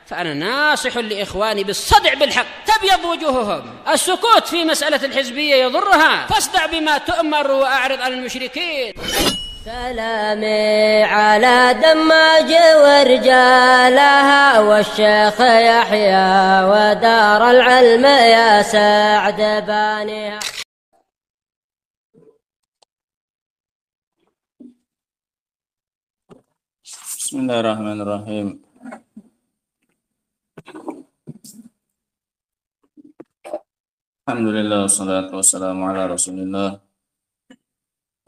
فأنا ناصح لإخواني بالصدع بالحق. تبيض وجوههم، السكوت في مسألة الحزبية يضرها، فاصدع بما تؤمر وأعرض عن المشركين. سلامي على دماج ورجالها والشيخ يحيى ودار العلم يا سعد بانيها. Bismillahirrahmanirrahim. Alhamdulillah, wassalatu wassalamu ala rasulillah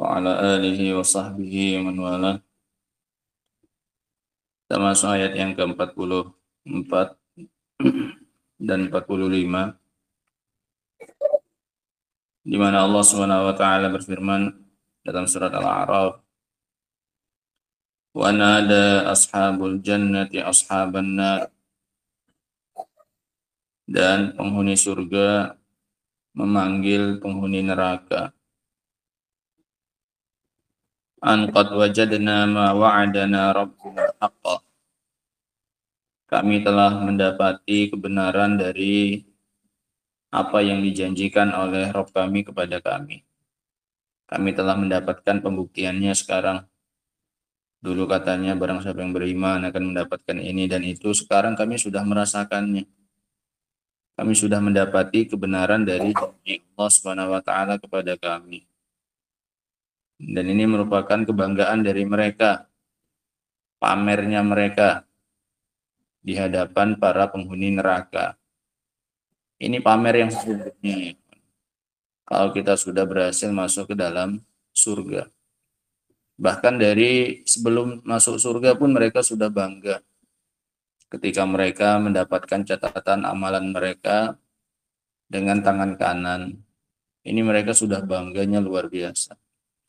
wa ala alihi wa sahbihi man wala. Kita masuk ayat yang ke-44 dan 45, di mana Allah Subhanahu wa taala berfirman dalam surat Al-A'raf, wa nada ashabul jannati ashaban nar, dan penghuni surga memanggil penghuni neraka, an qad wajadna ma wa'adana rabbuna haqqan, kami telah mendapati kebenaran dari apa yang dijanjikan oleh Rabb kami kepada kami. Kami telah mendapatkan pembuktiannya sekarang. Dulu katanya barang siapa yang beriman akan mendapatkan ini dan itu, sekarang kami sudah merasakannya. Kami sudah mendapati kebenaran dari janji Allah Subhanahu wa taala kepada kami. Dan ini merupakan kebanggaan dari mereka, pamernya mereka di hadapan para penghuni neraka. Ini pamer yang sesungguhnya. Kalau kita sudah berhasil masuk ke dalam surga. Bahkan dari sebelum masuk surga pun mereka sudah bangga. Ketika mereka mendapatkan catatan amalan mereka dengan tangan kanan, ini mereka sudah bangganya luar biasa.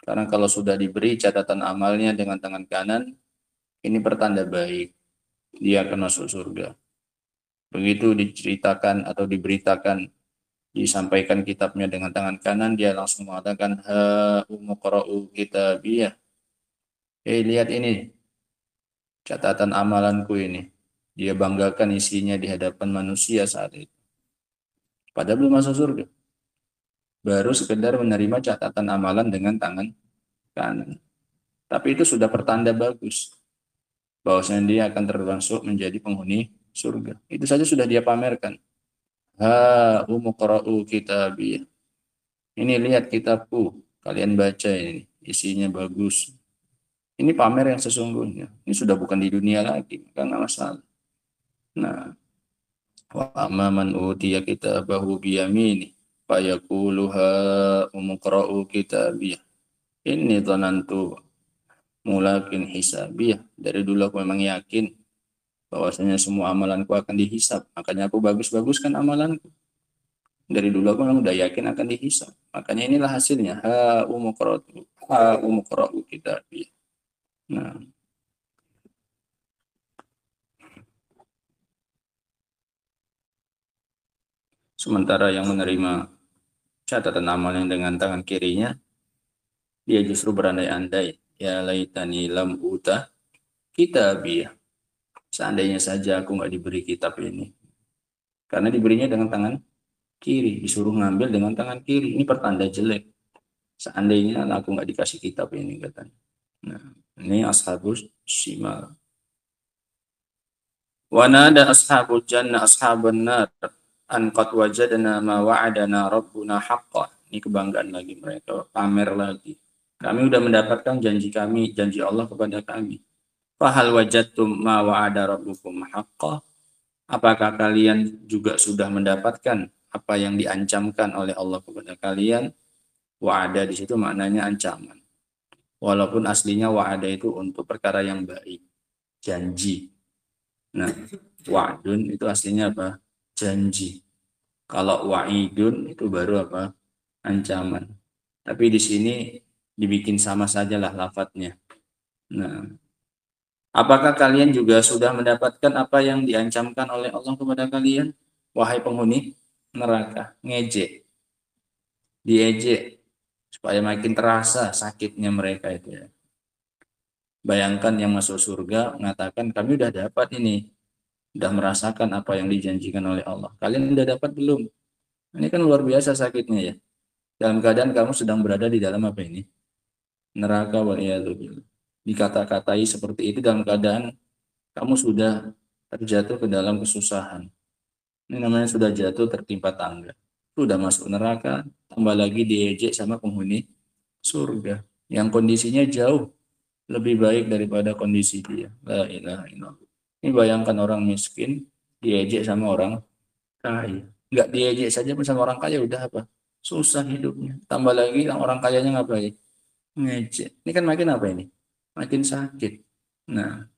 Karena kalau sudah diberi catatan amalnya dengan tangan kanan, ini pertanda baik, dia akan masuk surga. Begitu diceritakan atau diberitakan, disampaikan kitabnya dengan tangan kanan, dia langsung mengatakan, ha umuqra'u kitabiyah. Lihat ini, catatan amalanku ini. Dia banggakan isinya di hadapan manusia saat itu. Padahal belum masuk surga. Baru sekedar menerima catatan amalan dengan tangan kanan. Tapi itu sudah pertanda bagus. Bahwasanya dia akan termasuk menjadi penghuni surga. Itu saja sudah dia pamerkan. Ha umuqra'u kitabiyah. Ini lihat kitabku. Kalian baca ini. Isinya bagus. Ini pamer yang sesungguhnya. Ini sudah bukan di dunia lagi. Maka nggak masalah. Nah, wa amma man utiya kitabahu biyamini fayaqulu ha umqra'u kitabiyah inni dhanantu mulakin hisabiyah. Dari dulu aku memang yakin bahwasanya semua amalanku akan dihisab, makanya aku bagus-baguskan amalanku. Dari dulu aku memang udah yakin akan dihisab, makanya inilah hasilnya, ha umqra'u kitabiyah. Nah, sementara yang menerima catatan amalnya dengan tangan kirinya, dia justru berandai-andai, ya laitani lam uta kitabiyah. Seandainya saja aku nggak diberi kitab ini. Karena diberinya dengan tangan kiri, disuruh ngambil dengan tangan kiri. Ini pertanda jelek. Seandainya aku nggak dikasih kitab ini, katanya. Nah, ini ashabus shimal. Wa nada ashabul jannah ashaban nar an qad wajadna ma wa'adana rabbuna haqqan. Ini kebanggaan lagi mereka, pamer lagi. Kami sudah mendapatkan janji kami, janji Allah kepada kami. Fahal wajadtum ma wa'ada rabbukum haqqan? Apakah kalian juga sudah mendapatkan apa yang diancamkan oleh Allah kepada kalian? Wa'ada di situ maknanya ancaman. Walaupun aslinya wa'ada itu untuk perkara yang baik, janji. Nah, wa'dun itu aslinya apa? Janji. Kalau wa'idun itu baru apa? Ancaman. Tapi di sini dibikin sama sajalah lafadznya. Nah, apakah kalian juga sudah mendapatkan apa yang diancamkan oleh Allah kepada kalian? Wahai penghuni neraka, ngejek. Diejek supaya makin terasa sakitnya mereka itu ya. Bayangkan yang masuk surga mengatakan kami udah dapat ini Sudah merasakan apa yang dijanjikan oleh Allah. Kalian sudah dapat belum? Ini kan luar biasa sakitnya ya. Dalam keadaan kamu sedang berada di dalam apa ini? Neraka, waliyadzubillah. Dikata-katai seperti itu dalam keadaan kamu sudah terjatuh ke dalam kesusahan. Ini namanya sudah jatuh tertimpa tangga. Sudah masuk neraka, tambah lagi diejek sama penghuni surga. Yang kondisinya jauh lebih baik daripada kondisi dia. La ilaha illallah. Ini bayangkan orang miskin diejek sama orang kaya. Enggak diejek saja pun sama orang kaya udah apa? Susah hidupnya. Tambah lagi orang kayanya ngapain? Ngejek. Ini kan makin apa ini? Makin sakit. Nah,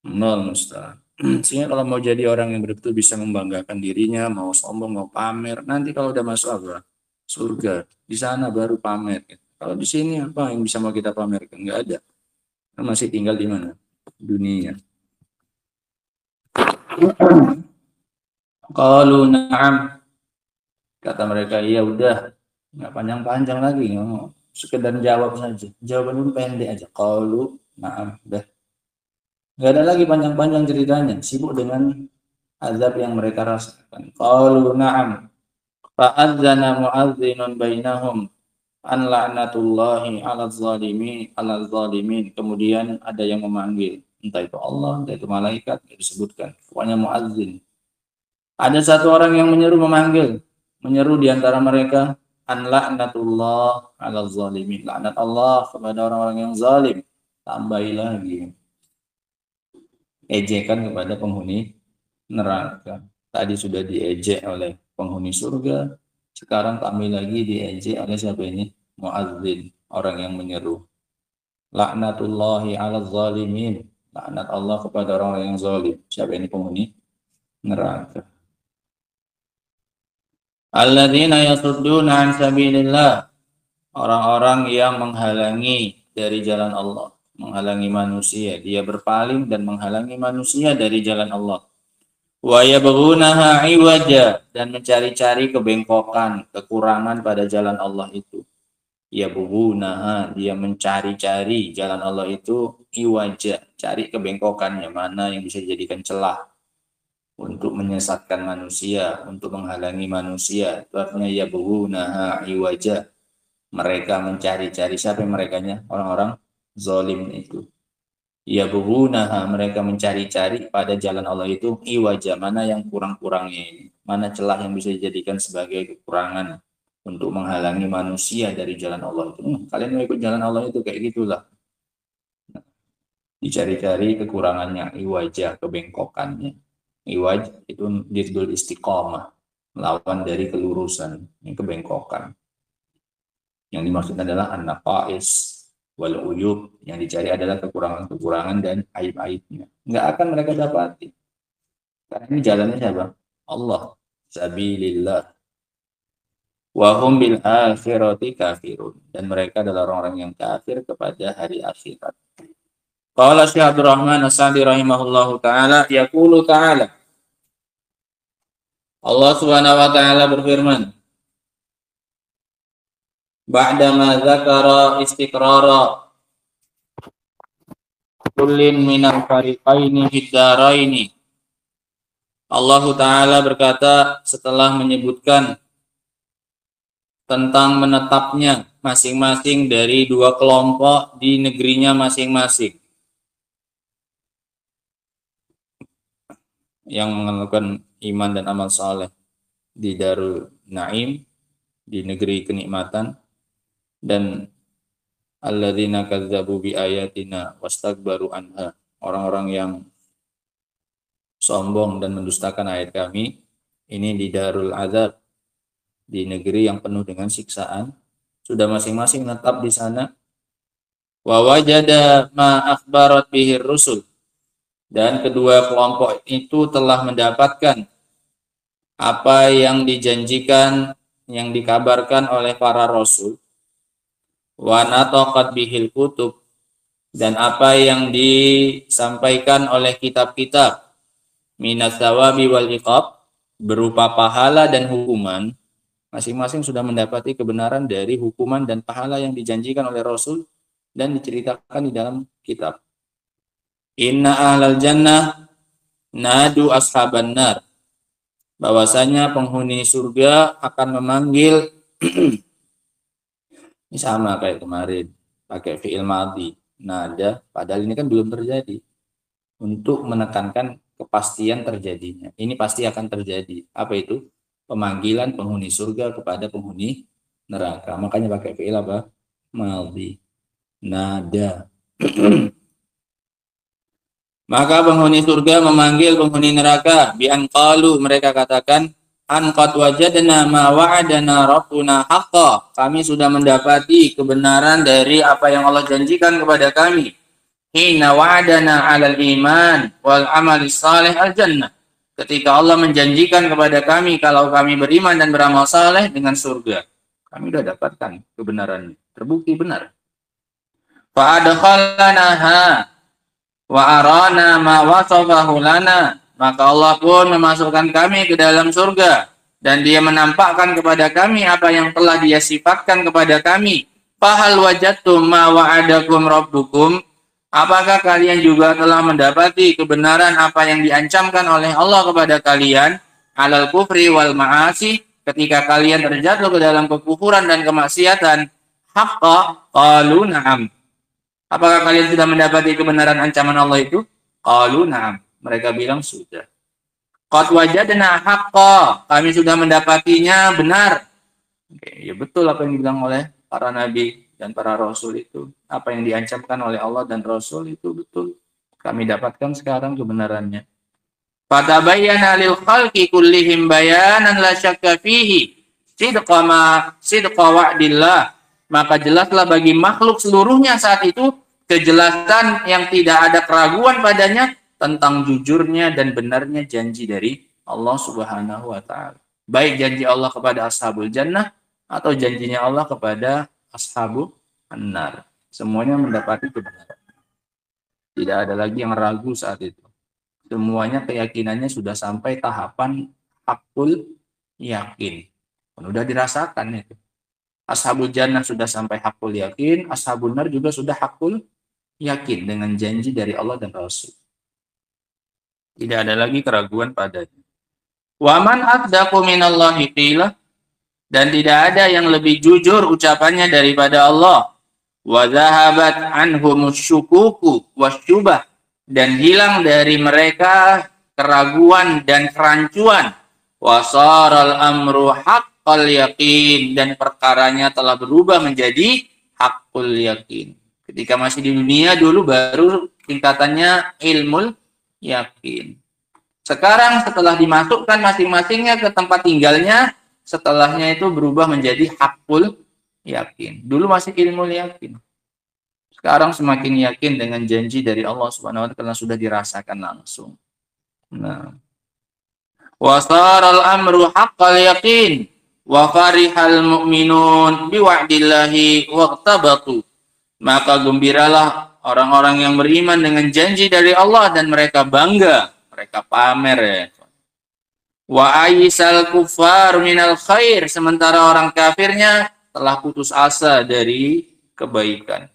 nol mustahil. Sehingga kalau mau jadi orang yang betul bisa membanggakan dirinya, mau sombong, mau pamer, nanti kalau udah masuk apa? Surga. Di sana baru pamer. Kalau di sini apa yang bisa mau kita pamerkan? Enggak ada. Masih tinggal di mana? Dunia. Qalu na'am. Kata mereka, iya udah. Nggak panjang-panjang lagi. Sekedar jawab saja. Jawaban itu pendek aja. Qalu na'am. Udah. Nggak ada lagi panjang-panjang ceritanya. Sibuk dengan azab yang mereka rasakan. Qalu na'am. Fa'adzana mu'adzinun bainahum an la'natullahi 'alal zalimin. Kemudian ada yang memanggil, entah itu Allah, entah itu malaikat, disebutkan. Pokoknya mu'adzin. Ada satu orang yang menyeru di antara mereka, an la'natullah 'alal zalimin. Laknat Allah kepada orang-orang yang zalim. Tambahi lagi. Ejekan kepada penghuni neraka. Tadi sudah diejek oleh penghuni surga, sekarang kami lagi diejek oleh siapa ini? Mu'adzin, orang yang menyeru. Laknatullahi 'alal zalimin. Laknat Allah kepada orang yang zalim. Siapa ini? Penghuni neraka. Alladzina yasudduna 'an sabilillah. Orang-orang yang menghalangi dari jalan Allah, menghalangi manusia, dia berpaling dan menghalangi manusia dari jalan Allah. Wa yabghunaha 'iwaja, dan mencari-cari kebengkokan, kekurangan pada jalan Allah itu. Yabghunaha, dia mencari-cari jalan Allah itu, iwaja, cari kebengkokannya, mana yang bisa dijadikan celah untuk menyesatkan manusia, untuk menghalangi manusia. Itu artinya yabghunaha 'iwaja. Mereka mencari-cari, siapa merekanya? Orang-orang zalim itu. Yabghunaha, mereka mencari-cari pada jalan Allah itu, iwaja, mana yang kurang-kurangnya ini, mana celah yang bisa dijadikan sebagai kekurangan untuk menghalangi manusia dari jalan Allah itu. Kalian mau ikut jalan Allah itu kayak gitulah. Dicari-cari kekurangannya, iwaja, kebengkokannya. Iwaj itu diddul istiqomah, lawan dari kelurusan, ini kebengkokan. Yang dimaksud adalah an-naqais wal uyub, yang dicari adalah kekurangan-kekurangan dan aib-aibnya. Enggak akan mereka dapati. Karena ini jalannya siapa? Allah. Sabilillah. Wa hum bil akhirati kafirun, dan mereka adalah orang-orang yang kafir kepada hari akhirat. Qala Syekh Abdul Rahman As-Sa'di rahimahullahu taala, yaqulu ta'ala. Allah Subhanahu wa taala berfirman, ba'dama dzakara istiqrara kullin minal fariqaini fid daraini. Allah Ta'ala berkata setelah menyebutkan tentang menetapnya masing-masing dari dua kelompok di negerinya masing-masing yang melakukan iman dan amal saleh di Darul Naim, di negeri kenikmatan, dan alladzina kadzdzabu bi ayatina wastakbaru anha, orang-orang yang sombong dan mendustakan ayat kami, ini di Darul Azab, di negeri yang penuh dengan siksaan, sudah masing-masing menetap di sana. Wa wajada ma akhbarat bihir rusul, dan kedua kelompok itu telah mendapatkan apa yang dijanjikan, yang dikabarkan oleh para rasul. Wa nataqat bihil kutub, dan apa yang disampaikan oleh kitab-kitab, minas tsawabi wal iqab, berupa pahala dan hukuman. Masing-masing sudah mendapati kebenaran dari hukuman dan pahala yang dijanjikan oleh rasul dan diceritakan di dalam kitab. Inna ahlal jannah nadu ashaban nar, bahwasanya penghuni surga akan memanggil ini sama kayak kemarin pakai fi'il madhi nada, padahal ini kan belum terjadi, untuk menekankan kepastian terjadinya. Ini pasti akan terjadi. Apa itu? Pemanggilan penghuni surga kepada penghuni neraka. Makanya pakai fi'il apa? Madhi. Nada. Maka penghuni surga memanggil penghuni neraka, bi an qalu, mereka katakan, an qad wajadna ma wa'adana rabbuna haqqan, kami sudah mendapati kebenaran dari apa yang Allah janjikan kepada kami. Hina wa'adana 'alal iman wal amali salih al jannah, ketika Allah menjanjikan kepada kami kalau kami beriman dan beramal saleh dengan surga. Kami sudah dapatkan kebenarannya, terbukti benar. Fa adkhalanaha wa arana ma wasafahu lana, maka Allah pun memasukkan kami ke dalam surga dan Dia menampakkan kepada kami apa yang telah Dia sifatkan kepada kami. Fahal wajadtum ma wa'adakum rabbukum, apakah kalian juga telah mendapati kebenaran apa yang diancamkan oleh Allah kepada kalian, alal kufri wal ma'asi, ketika kalian terjatuh ke dalam kekufuran dan kemaksiatan? Haqqa, qalu na'am. Apakah kalian sudah mendapati kebenaran ancaman Allah itu? Qalu na'am. Mereka bilang sudah. Qad wajadna haqqa, kami sudah mendapatinya benar. Oke, ya betul apa yang dibilang oleh para nabi dan para rasul itu. Apa yang diancamkan oleh Allah dan rasul itu betul. Kami dapatkan sekarang kebenarannya. Fatabayyana lil khalqi kullihim bayanan la syakka fihi sidqa wa'dillah, maka jelaslah bagi makhluk seluruhnya saat itu kejelasan yang tidak ada keraguan padanya tentang jujurnya dan benarnya janji dari Allah Subhanahu wa taala. Baik janji Allah kepada ashabul jannah atau janjinya Allah kepada ashabul annar. Semuanya mendapati kebenaran. Tidak ada lagi yang ragu saat itu. Semuanya keyakinannya sudah sampai tahapan hakul yakin. Sudah dirasakan itu. Ashabul jannah sudah sampai hakul yakin, ashabul nar juga sudah hakul yakin dengan janji dari Allah dan Rasul. Tidak ada lagi keraguan padanya. Wa man asdaqu minallahi qila, dan tidak ada yang lebih jujur ucapannya daripada Allah. Wa zahabat anhumus syukuku wasyubah, dan hilang dari mereka keraguan dan kerancuan. Wa saral amru haqqal yaqin, dan perkaranya telah berubah menjadi haqqul yakin. Ketika masih di dunia dulu baru tingkatannya ilmul yakin. Sekarang setelah dimasukkan masing-masingnya ke tempat tinggalnya, setelahnya itu berubah menjadi hakul yakin. Dulu masih ilmul yakin. Sekarang semakin yakin dengan janji dari Allah Subhanahu wa taala karena sudah dirasakan langsung. Nah, wasaral amru haqqal yaqin wa farihal mu'minun biwa'dillahi waqtabatu, maka gembiralah orang-orang yang beriman dengan janji dari Allah dan mereka bangga, mereka pamer ya. Wa aisal kufar minal khair, sementara orang kafirnya telah putus asa dari kebaikan.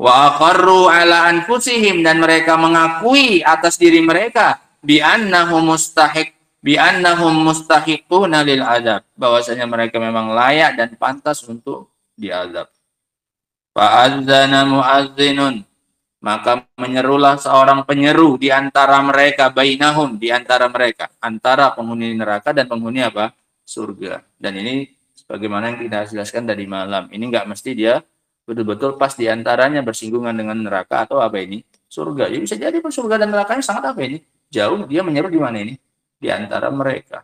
Wa aqarru ala anfusihim, dan mereka mengakui atas diri mereka bi annahum mustahiquna lil adab, bahwasanya mereka memang layak dan pantas untuk diazab. Fa'adzana mu'azzinun, maka menyerulah seorang penyeru di antara mereka, bainahum, di antara mereka, antara penghuni neraka dan penghuni apa? Surga. Dan ini sebagaimana yang kita jelaskan tadi malam, ini enggak mesti dia betul-betul pas di antaranya bersinggungan dengan neraka atau apa ini? Surga. Jadi bisa jadi surga dan nerakanya sangat apa ini? Jauh, dia menyeru di mana ini? Di antara mereka.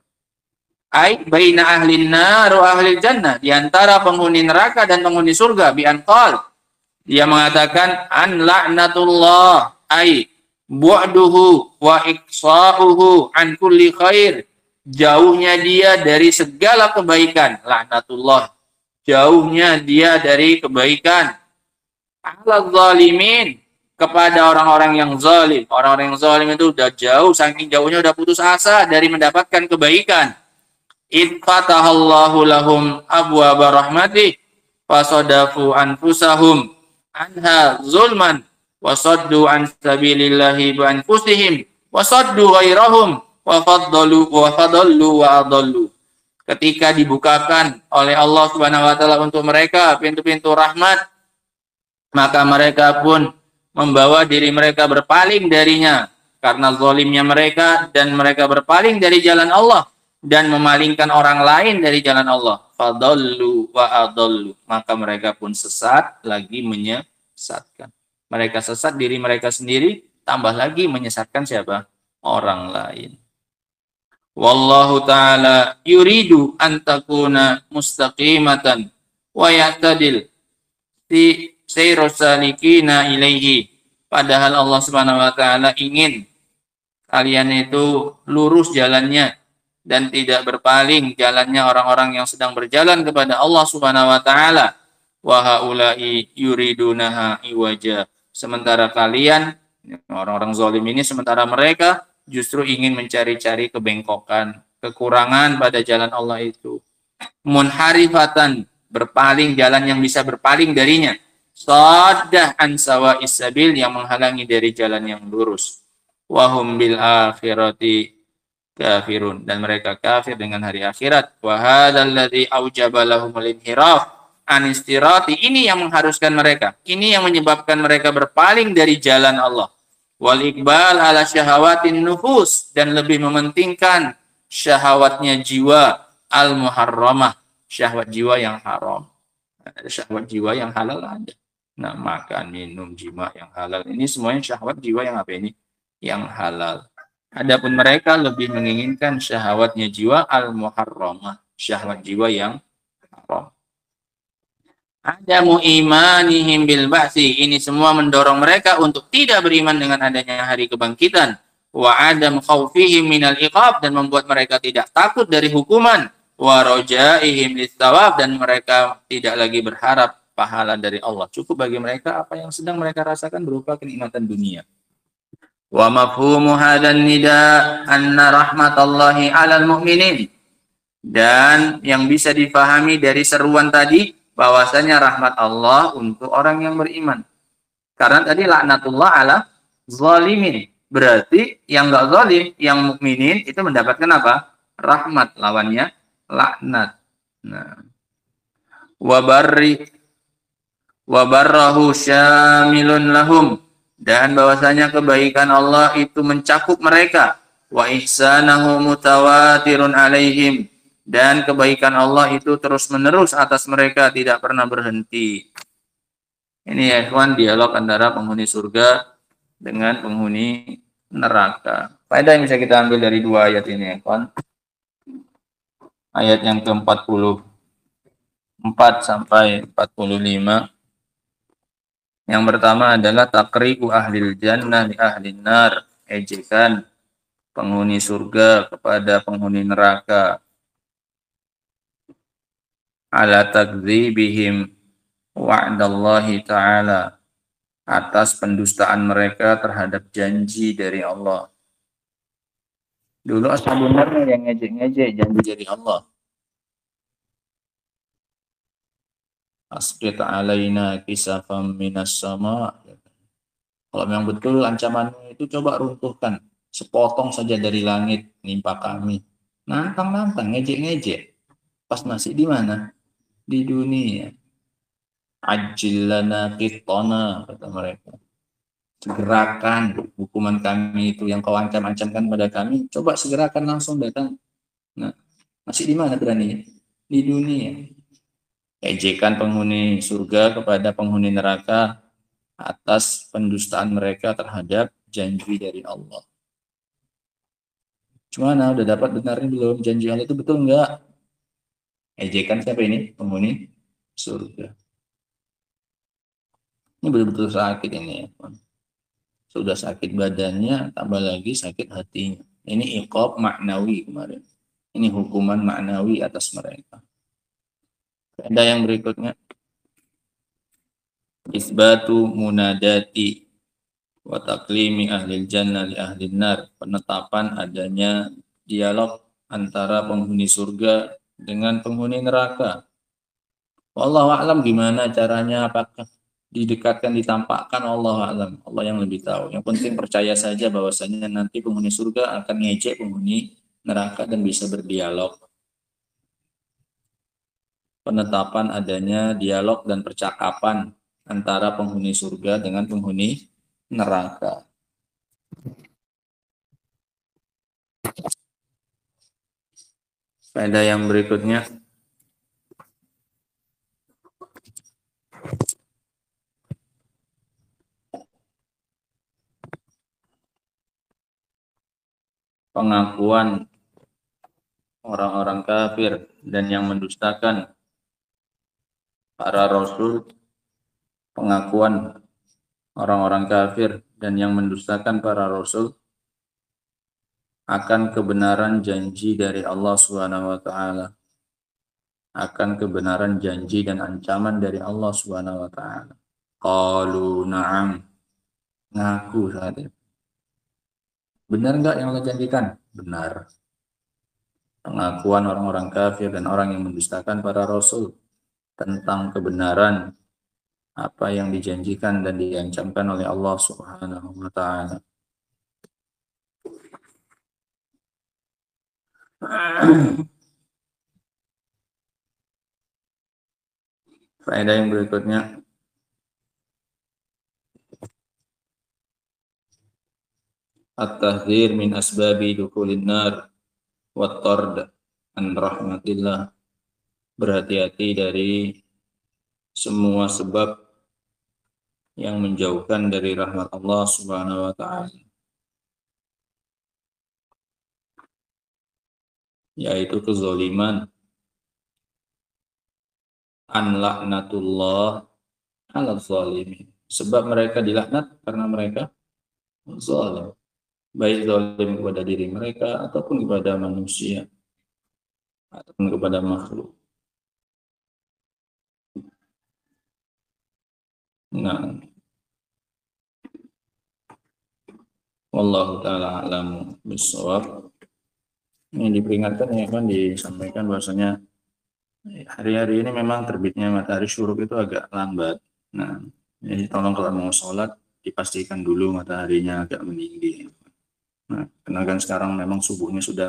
Ai baina ahlin nar wa ahlil jannah, di antara penghuni neraka dan penghuni surga. Bi anqal, dia mengatakan an la'natullah ai bu'duhu wa iqsa'uhu an kulli khair, jauhnya dia dari segala kebaikan. Laknatullah, jauhnya dia dari kebaikan. Ala zalimin, kepada orang-orang yang zalim. Orang-orang yang zalim itu udah jauh, saking jauhnya udah putus asa dari mendapatkan kebaikan. Id fatahallahu lahum abwaaba rahmatih fasadafu anfusahum anha zulman wasaddu an sabilillahi bi anfusihim Wasaddu ghairahum wa fadallu wa adallu. Ketika dibukakan oleh Allah Subhanahu wa taala untuk mereka pintu-pintu rahmat, maka mereka pun membawa diri mereka berpaling darinya karena zalimnya mereka, dan mereka berpaling dari jalan Allah dan memalingkan orang lain dari jalan Allah. Fadallu wa adallu. Maka mereka pun sesat lagi menyesatkan. Mereka sesat diri mereka sendiri, tambah lagi menyesatkan siapa? Orang lain. Wallahu ta'ala yuridu an takuna mustaqimatan wa ya'tadil fi sayrus salikina ilaihi. Padahal Allah Subhanahu wa taala ingin kalian itu lurus jalannya dan tidak berpaling jalannya orang-orang yang sedang berjalan kepada Allah Subhanahu wa taala. Wa haula'i yuridunaha iwaja. Sementara kalian orang-orang zalim ini, sementara mereka justru ingin mencari-cari kebengkokan, kekurangan pada jalan Allah itu. Munharifatan, berpaling jalan yang bisa berpaling darinya. Saddah an sawa'is sabil, yang menghalangi dari jalan yang lurus. Wahum bil akhirati kafirun, dan mereka kafir dengan hari akhirat. Wa hadzal ladzi aujaba lahumul inhiraf an istirati, ini yang mengharuskan mereka, ini yang menyebabkan mereka berpaling dari jalan Allah. Wal iqbal ala syahawatin nufus, dan lebih mementingkan syahwatnya jiwa, al muharramah, syahwat jiwa yang haram. Ada syahwat jiwa yang halal ada. Nah, makan, minum, jima yang halal. Ini semuanya syahwat jiwa yang apa ini? Yang halal. Adapun mereka lebih menginginkan syahwatnya jiwa al muharramah, syahwat jiwa yang haram. Adamu imanihim bil ba'si, ini semua mendorong mereka untuk tidak beriman dengan adanya hari kebangkitan. Wa adam khaufihim minal iqab, dan membuat mereka tidak takut dari hukuman. Wa rojaihim litsawab, dan mereka tidak lagi berharap pahala dari Allah. Cukup bagi mereka apa yang sedang mereka rasakan berupa kenikmatan dunia. Wa mafhumu hadan nida anna rahmatallahi 'alal mu'minin, dan yang bisa difahami dari seruan tadi bahwasanya rahmat Allah untuk orang yang beriman. Karena tadi laknatullah ala zalimin. Berarti yang enggak zalim, yang mukminin itu mendapatkan apa? Rahmat, lawannya laknat. Nah. Wa barrahu syamilun lahum, dan bahwasanya kebaikan Allah itu mencakup mereka. Wa ihsanahu mutawatirun alaihim, dan kebaikan Allah itu terus-menerus atas mereka, tidak pernah berhenti. Ini ya kawan, dialog antara penghuni surga dengan penghuni neraka. Faedah yang bisa kita ambil dari dua ayat ini ya kawan. Ayat yang ke-44 sampai 45. Yang pertama adalah takriku ahlil jannah li ahlin nar, ejekan penghuni surga kepada penghuni neraka. Ala takdzibihim wa'dallahi ta'ala, atas pendustaan mereka terhadap janji dari Allah. Dulu ashabun nar yang ngejek-ngejek janji dari Allah. Asqit alaina kisafam minas sama. Kalau memang betul ancamanmu itu, coba runtuhkan sepotong saja dari langit nimpa kami. Nantang-nantang, ngejek-ngejek. Pas masih di mana? Di dunia. Ajillana qitana, kata mereka. Segerakan hukuman kami itu yang kau ancam-ancamkan pada kami, coba segerakan, langsung datang. Nah, masih di mana beraninya? Di dunia. Ejekan penghuni surga kepada penghuni neraka atas pendustaan mereka terhadap janji dari Allah. Gimana? Udah dapat benarnya belum? Janji Allah itu betul enggak? Ejekan siapa ini? Penghuni surga. Ini betul-betul sakit ini ya. Sudah sakit badannya, tambah lagi sakit hatinya. Ini iqab maknawi kemarin. Ini hukuman maknawi atas mereka. Ada yang berikutnya. Isbatu munadati wa taklimi ahlil jannah li ahlin nar. Penetapan adanya dialog antara penghuni surga dengan penghuni neraka. Wallahu a'lam, gimana caranya, apakah didekatkan, ditampakkan, Allah alam, Allah yang lebih tahu. Yang penting percaya saja bahwasanya nanti penghuni surga akan ngejek penghuni neraka dan bisa berdialog. Penetapan adanya dialog dan percakapan antara penghuni surga dengan penghuni neraka. Faedah yang berikutnya, pengakuan orang-orang kafir dan yang mendustakan para rasul, pengakuan orang-orang kafir dan yang mendustakan para rasul akan kebenaran janji dari Allah Subhanahu wa taala, akan kebenaran janji dan ancaman dari Allah Subhanahu wa taala. Qalu na'am, ngaku saat itu. Benar enggak yang Allah janjikan? Benar. Pengakuan orang-orang kafir dan orang yang mendustakan para rasul tentang kebenaran apa yang dijanjikan dan diancamkan oleh Allah Subhanahu wa taala. Faedah yang berikutnya, at-tahdzir min asbabi dukhulin nar wa tard an rahmatillah. Berhati-hati dari semua sebab yang menjauhkan dari rahmat Allah Subhanahu wa taala, yaitu kezaliman, an laknatullah ala zalimin. Sebab mereka dilaknat karena mereka zalim, baik zalim kepada diri mereka ataupun kepada manusia ataupun kepada makhluk. Nah, wallahu taala a'lamu bissawab. Ini diperingatkan ya kan, disampaikan bahwasanya hari-hari ini memang terbitnya matahari syuruk itu agak lambat. Nah, jadi tolong kalau mau sholat dipastikan dulu mataharinya agak meninggi. Nah, karena kan sekarang memang subuhnya sudah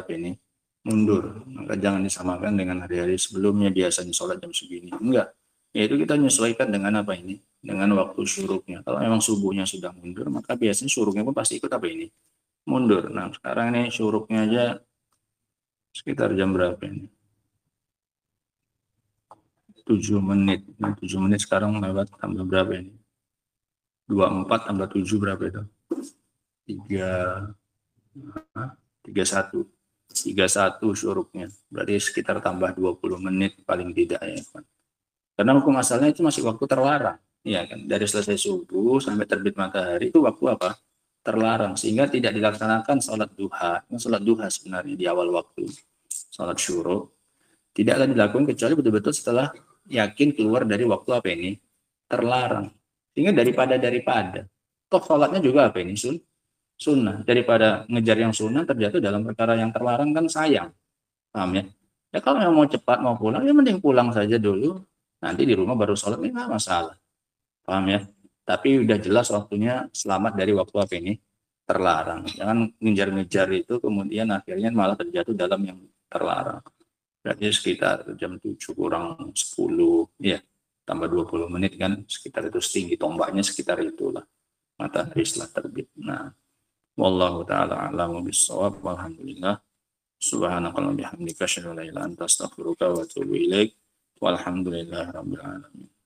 mundur, maka jangan disamakan dengan hari-hari sebelumnya biasanya sholat jam segini. Enggak, yaitu kita menyesuaikan dengan apa ini, dengan waktu syuruknya. Kalau memang subuhnya sudah mundur, maka biasanya syuruknya pun pasti ikut mundur. Nah, sekarang ini syuruknya aja sekitar jam berapa ini? 7 menit. Nah, 7 menit sekarang lewat tambah berapa ini? 24 tambah 7 berapa itu? 31 syuruknya. Berarti sekitar tambah 20 menit paling tidak ya kan. Karena hukum asalnya itu masih waktu terlarang. Ya kan, dari selesai subuh sampai terbit matahari itu waktu apa? Terlarang, sehingga tidak dilaksanakan sholat duha. Sholat duha sebenarnya di awal waktu sholat syuruk tidak akan dilakukan kecuali betul-betul setelah yakin keluar dari waktu apa ini? Terlarang. Sehingga daripada toh sholatnya juga apa ini? Sunnah. Daripada ngejar yang sunnah terjatuh dalam perkara yang terlarang kan sayang. Paham ya? Ya kalau yang mau cepat mau pulang ya mending pulang saja dulu. Nanti di rumah baru sholat ini nggak masalah. Paham ya? Tapi udah jelas waktunya selamat dari waktu apa ini? Terlarang. Jangan ngejar-ngejar itu kemudian akhirnya malah terjatuh dalam yang terlarang. Berarti sekitar jam 7 kurang 10 ya, tambah 20 menit kan, sekitar itu setinggi tombaknya sekitar itulah matahari setelah terbit. Nah, wallahu taala a'lamu bissawab. Walhamdulillah. Subhanakallahumma bihamdika asyhadu an la ilaha illa anta astaghfiruka wa atubu ilaik. Walhamdulillahirabbil alamin.